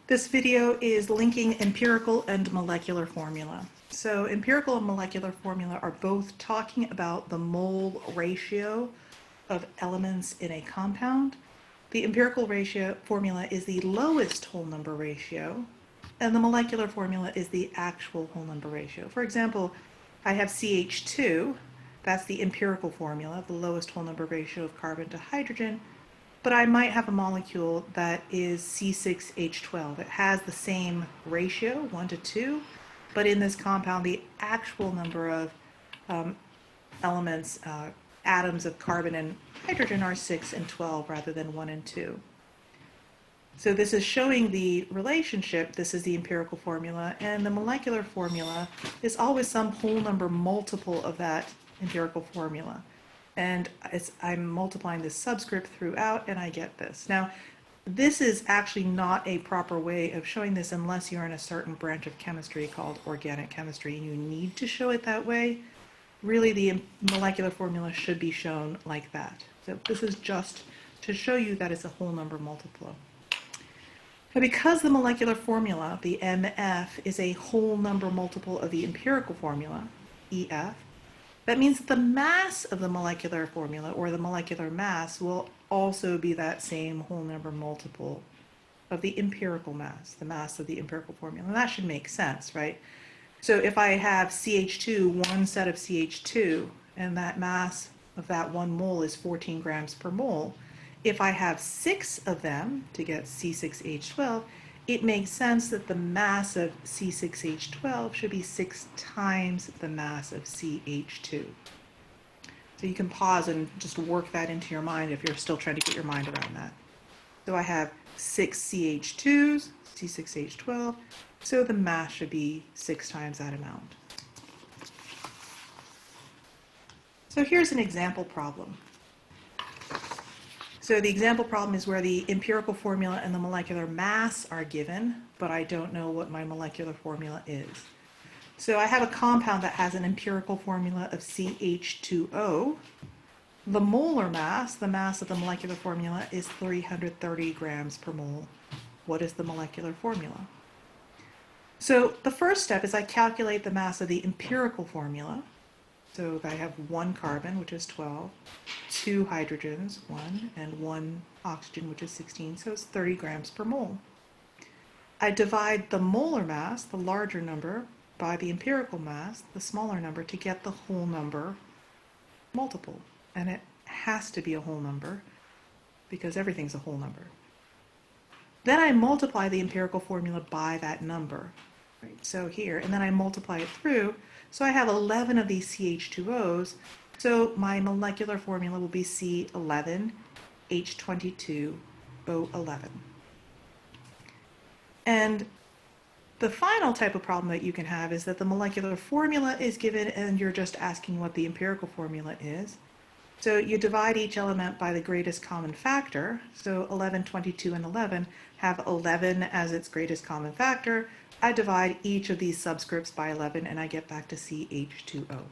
This video is linking empirical and molecular formula. So empirical and molecular formula are both talking about the mole ratio of elements in a compound. The empirical formula is the lowest whole number ratio, and the molecular formula is the actual whole number ratio. For example, I have CH2, that's the empirical formula, the lowest whole number ratio of carbon to hydrogen, but I might have a molecule that is C6H12. It has the same ratio, 1 to 2, but in this compound, the actual number of elements, atoms of carbon and hydrogen are 6 and 12 rather than 1 and 2. So this is showing the relationship. This is the empirical formula, and the molecular formula is always some whole number multiple of that empirical formula. And I'm multiplying this subscript throughout, and I get this. Now, this is actually not a proper way of showing this unless you're in a certain branch of chemistry called organic chemistry, and you need to show it that way. Really, the molecular formula should be shown like that. So this is just to show you that it's a whole number multiple. Now, because the molecular formula, the MF, is a whole number multiple of the empirical formula, EF, that means that the mass of the molecular formula, or the molecular mass, will also be that same whole number multiple of the empirical mass, the mass of the empirical formula. And that should make sense, right? So if I have CH2, one set of CH2, and that mass of that 1 mole is 14 grams per mole, if I have 6 of them to get C6H12, it makes sense that the mass of C6H12 should be 6 times the mass of CH2. So you can pause and just work that into your mind if you're still trying to get your mind around that. So I have 6 CH2s, C6H12, so the mass should be 6 times that amount. So here's an example problem. So the example problem is where the empirical formula and the molecular mass are given, but I don't know what my molecular formula is. So I have a compound that has an empirical formula of CH2O. The molar mass, the mass of the molecular formula, is 330 grams per mole. What is the molecular formula? So the first step is I calculate the mass of the empirical formula. So I have 1 carbon, which is 12, 2 hydrogens, 1, and 1 oxygen, which is 16, so it's 30 grams per mole. I divide the molar mass, the larger number, by the empirical mass, the smaller number, to get the whole number multiple. And it has to be a whole number because everything's a whole number. Then I multiply the empirical formula by that number. Right, so here, and then I multiply it through. So I have 11 of these CH2Os, so my molecular formula will be C11H22O11. And the final type of problem that you can have is that the molecular formula is given and you're just asking what the empirical formula is. So you divide each element by the greatest common factor. So 11, 22, and 11 have 11 as its greatest common factor. I divide each of these subscripts by 11 and I get back to CH2O.